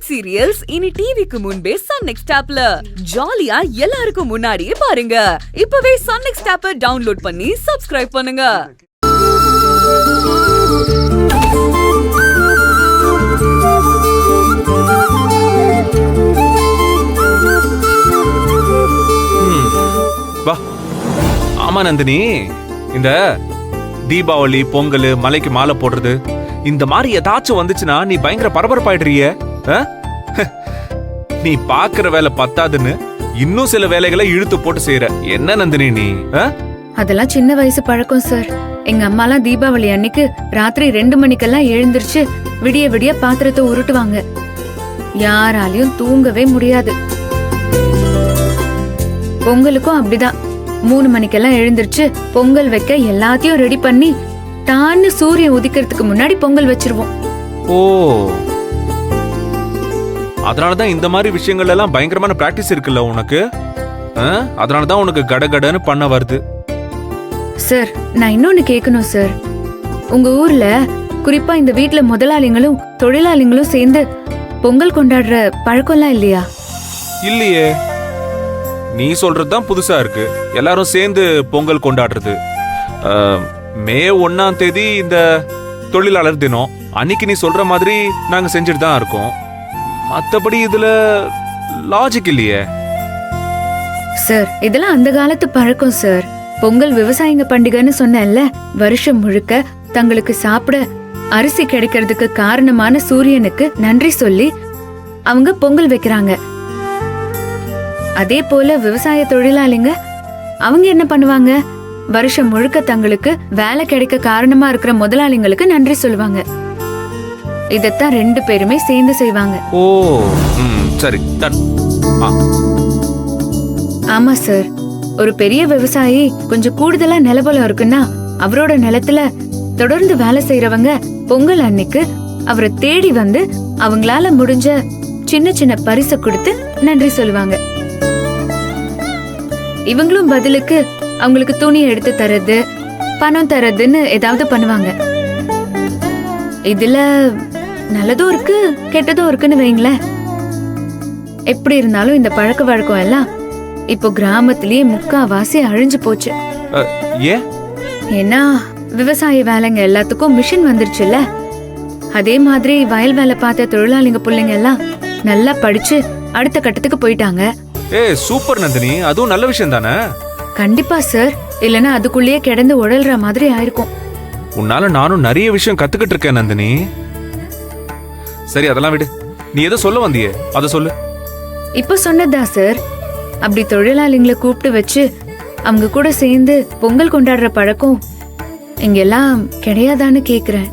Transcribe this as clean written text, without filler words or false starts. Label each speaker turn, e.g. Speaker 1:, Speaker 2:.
Speaker 1: Web serials இனி டிவிக்கு முன்பே சன் நெக்ஸ்ட் ஆப்ல ஜாலியா எல்லாருக்கும் முன்னாடியே பாருங்க. இப்பவே சன் நெக்ஸ்ட் ஆப்பை டவுன்லோட் பண்ணி சப்ஸ்கிரைப் பண்ணுங்க.
Speaker 2: ஆமா நந்தினி, இந்த தீபாவளி பொங்கல் மலைக்கு மாலை போடுறது இந்த மாதிரி ஏதாச்சும் வந்துச்சுன்னா நீ பயங்கர பரபரப்பாயிடுறிய. நீ பாக்குற வேலை பத்தாதுன்னு இன்னும் சில வேலைகளை இழுத்து போட்டு செய்யற. என்ன நந்தினி நீ?
Speaker 3: அதெல்லாம் சின்ன வயசு பழக்கம் சார். எங்க அம்மாலாம் தீபாவளி அன்னைக்கு ராத்திரி 2 மணிக்கெல்லாம் எழுந்திருச்சு விடிய விடிய பாத்திரத்தை உருட்டுவாங்க. யாராலையும் தூங்கவே முடியாது. பொங்கலுக்கும் அப்படிதான் 3 மணிக்கெல்லாம் எழுந்திருச்சு பொங்கல் வைக்க எல்லாத்தையும் ரெடி பண்ணி டான்னு சூரியன் உதிக்கிறதுக்கு முன்னாடி பொங்கல் வச்சிருவோம்.
Speaker 2: ஓ, அதனாலதான் இந்த மாதிரி விஷயங்கள் எல்லாம் பயங்கரமான பிராக்டிஸ் இருக்குல்ல உனக்கு. அதனாலதான் உனக்கு கடகடன்னு பண்ண வருது.
Speaker 3: சார், நான் இன்னொன்னு கேட்கணும் சார். உங்க ஊர்ல குறிப்பா இந்த வீட்டுல முதலாளிங்களும் தொழிலாளிங்களும் சேர்ந்து பொங்கல் கொண்டாடுற பழக்கம்லாம் இல்லையா?
Speaker 2: இல்லையே, நீ சொல்றதுதான் புதுசா இருக்கு. எல்லாரும் சேர்ந்து பொங்கல் கொண்டாடுறது. மே 1ஆம் தேதி இந்த தொழிலாளர் தினம் அன்னைக்கு நீ சொல்ற மாதிரி நாங்க செஞ்சுட்டு தான் இருக்கோம். மத்தபடி இதுல லாஜிக் இல்லையே.
Speaker 3: சார், இதெல்லாம் அந்த காலத்து பழக்கம் சார். பொங்கல் விவசாயிங்க பண்டிகைன்னு சொன்னேன்ல. வருஷம் முழுக்க தங்களுக்கு சாப்பிட அரிசி கிடைக்கிறதுக்கு காரணமான சூரியனுக்கு நன்றி சொல்லி அவங்க பொங்கல் வைக்கிறாங்க. அதே போல விவசாய தொழிலாளிங்க அவங்க என்ன பண்ணுவாங்க? வருஷம் முழுக்க தங்களுக்கு வேலை கிடைக்க காரணமா இருக்கிற முதலாளிங்களுக்கு நன்றி சொல்லுவாங்க. இதத்தான் 2 பேருமே சேர்ந்து செய்வாங்க.
Speaker 2: ஓ, சரி.
Speaker 3: ஆமா சார், ஒரு பெரிய விவசாயி கொஞ்சம் கூடுதலா நிலபலம் இருக்குன்னா அவரோட நிலத்துல தொடர்ந்து வேலை செய்யறவங்க பொங்கல் அன்னைக்கு அவரை தேடி வந்து அவங்களால முடிஞ்ச சின்ன சின்ன பரிசு கொடுத்து நன்றி சொல்லுவாங்க. இவங்களும் பதிலுக்கு அவங்களுக்கு துணி எடுத்து தரது, பணம் தரதுன்னு ஏதாவது பண்ணுவாங்க. இதுல நல்லதும் இருக்கு கெட்டதும் இருக்குன்னு வைங்களேன். எப்படி இருந்தாலும் இந்த பழக்க வழக்கம் எல்லாம் இப்போ கிராமத்திலேயே முக்காவாசி அழிஞ்சு போச்சு. ஏன்னா விவசாய வேலைங்க எல்லாத்துக்கும் மிஷின் வந்துருச்சுல்ல. அதே மாதிரி வயல் வேலை பார்த்த தொழிலாளிங்க பிள்ளைங்க எல்லாம் நல்லா படிச்சு அடுத்த கட்டத்துக்கு போயிட்டாங்க.
Speaker 2: சூப்பர் நந்தினி, அதுவும் நல்ல விஷயம் தானே.
Speaker 3: கண்டிப்பா சார், இல்லனா அதுக்குள்ளேயே கிடந்து உழல்ற மாதிரி ஆயிருக்கும்.
Speaker 2: உன்னால நானும் நிறைய விஷயம் கத்துக்கிட்டு இருக்கேன் நந்தினி. சரி, அதெல்லாம் விடு. நீ எதை சொல்ல வந்தியே அத சொல்லு.
Speaker 3: இப்ப சொன்னதா சார், அப்படி தொழிலாளிங்களை கூப்பிட்டு வச்சு அவங்க கூட சேர்ந்து பொங்கல் கொண்டாடுற பழக்கம் இங்கெல்லாம் கிடையாதான்னு கேக்குறேன்.